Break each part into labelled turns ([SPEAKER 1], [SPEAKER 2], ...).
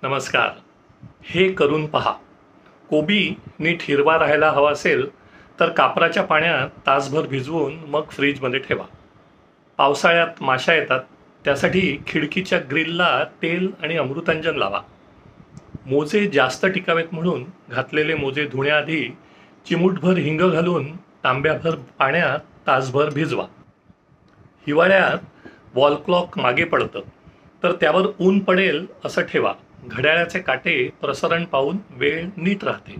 [SPEAKER 1] नमस्कार. हे करून पहा. कोबी नीट हिरवा राहायला हवा असेल तर कापराच्या पाण्यात तासभर भिजवून मग फ्रीजमध्ये ठेवा. पावसाळ्यात माशा येतात, त्यासाठी खिडकीच्या ग्रिलला तेल आणि अमृतांजन लावा. मोजे जास्त टिकावेत म्हणून घातलेले मोजे धुण्याआधी चिमूटभर हिंग घालून तांब्याभर पाण्यात तासभर भिजवा. हिवाळ्यात वॉल क्लॉक मागे पडतं, तर त्यावर ऊन पडेल असं ठेवा. घड्याळाचे काटे प्रसरण पाहून वेळ नीट राहते.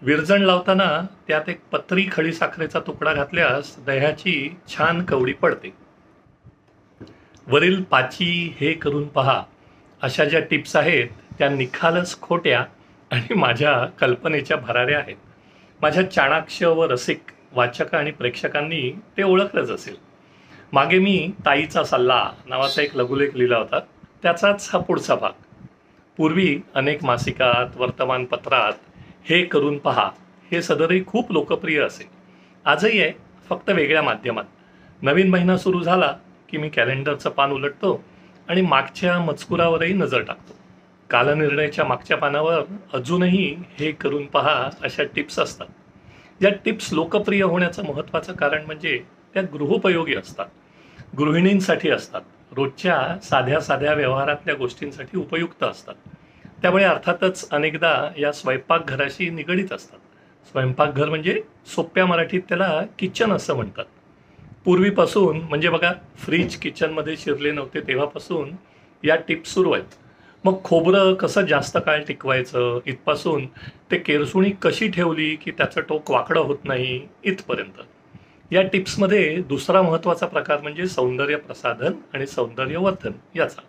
[SPEAKER 1] विरजण लावताना त्यात एक पत्री खडी साखरेचा तुकडा घातल्यास दह्याची छान कवडी पडते. वरील 5 हे करून पहा अशा ज्या टिप्स आहेत त्या निखालस खोट्या आणि माझ्या कल्पनेच्या भराऱ्या आहेत. माझ्या चाणाक्ष व रसिक वाचक आणि प्रेक्षकांनी ते ओळखलंच असेल. मागे मी ताईचा सल्ला नावाचा एक लघुलेख लिहिला होता, त्याचाच हा पुढचा भाग. पूर्वी अनेक मासिकात, वर्तमानपत्रात हे करून पहा हे सदरही खूप लोकप्रिय असे. आजही आहे, फक्त वेगळ्या माध्यमात. नवीन महिना सुरू झाला की मी कॅलेंडरचं पान उलटतो आणि मागच्या मजकुरावरही नजर टाकतो. कालनिर्णयाच्या मागच्या पानावर अजूनही हे करून पहा अशा टिप्स असतात. या टिप्स लोकप्रिय होण्याचं महत्त्वाचं कारण म्हणजे त्या गृहोपयोगी असतात, गृहिणींसाठी असतात, रोजच्या साध्या साध्या व्यवहारातल्या गोष्टींसाठी उपयुक्त असतात. त्यामुळे अर्थातच अनेकदा या स्वयंपाकघराशी निगडीत असतात. स्वयंपाकघर म्हणजे सोप्या मराठीत त्याला किचन असं म्हणतात. पूर्वीपासून म्हणजे बघा, फ्रीज किचनमध्ये शिरले नव्हते तेव्हापासून या टिप्स सुरू आहेत. मग खोबरं कसं जास्त काळ टिकवायचं इथपासून ते केरसुणी कशी ठेवली की त्याचं टोक वाकडं होत नाही इथपर्यंत. या टिप्समध्ये दुसरा महत्त्वाचा प्रकार म्हणजे सौंदर्य प्रसाधन आणि सौंदर्यवर्धन याचा.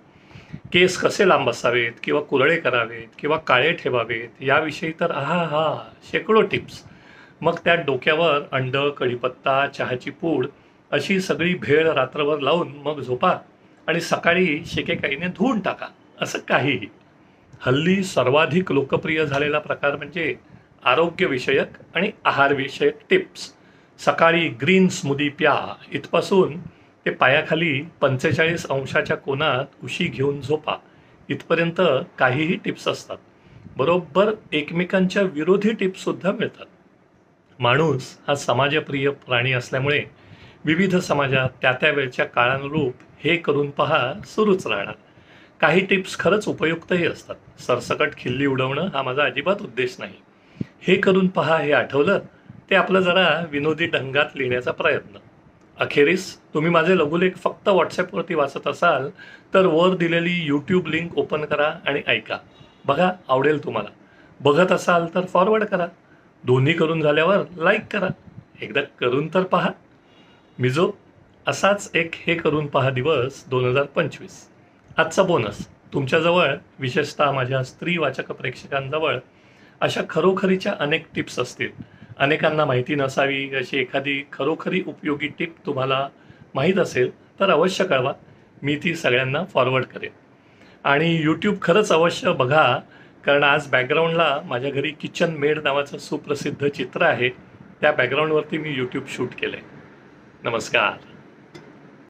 [SPEAKER 1] केस कसे लांब असावेत किंवा कुरळे करावेत किंवा काळे ठेवावेत याविषयी तर शेकडो टिप्स. मग त्यात डोक्यावर अंड, कढीपत्ता, चहाची पूड अशी सगळी भेळ रात्रभर लावून मग झोपा आणि सकाळी शेकेकाईने धुवून टाका, असं काहीही. हल्ली सर्वाधिक लोकप्रिय झालेला प्रकार म्हणजे आरोग्यविषयक आणि आहारविषयक टिप्स. सकाळी ग्रीन स्मूदी प्या इथपासून ते पायाखाली 45 अंशाच्या कोनात उशी घेऊन झोपा इथपर्यंत काहीही टिप्स असतात. बरोबर एकमेकांच्या विरोधी टिप्ससुद्धा मिळतात. माणूस हा समाजप्रिय प्राणी असल्यामुळे विविध समाजात त्या वेळच्या काळानुरूप हे करून पहा सुरूच राहणार. काही टिप्स खरंच उपयुक्तही असतात. सरसकट खिल्ली उडवणं हा माझा अजिबात उद्देश नाही. हे करून पहा हे आठवलं ते आपलं जरा विनोदी ढंगात लिहिण्याचा प्रयत्न. अखेरीस तुम्ही माझे लघुलेख फक्त व्हॉट्सॲपवरती वाचत असाल तर वर दिलेली यूट्यूब लिंक ओपन करा आणि ऐका. बघा, आवडेल तुम्हाला. बघत असाल तर फॉरवर्ड करा. दोन्ही करून झाल्यावर लाईक करा. एकदा करून तर पहा. मिजो. असाच एक हे करून पहा दिवस 2025. आजचा बोनस तुमच्याजवळ, विशेषतः माझ्या स्त्री वाचक प्रेक्षकांजवळ अशा खरोखरीच्या अनेक टिप्स असतील. अनेकांना माहिती नसावी अशी एखादी खरोखरी उपयोगी टिप तुम्हाला माहीत असेल तर अवश्य कळवा. मी ती सगळ्यांना फॉरवर्ड करेन. आणि यूट्यूब खरंच अवश्य बघा, कारण आज बॅकग्राऊंडला माझ्या घरी किचन मेड नावाचं सुप्रसिद्ध चित्र आहे. त्या बॅकग्राऊंडवरती मी यूट्यूब शूट केलं आहे. नमस्कार.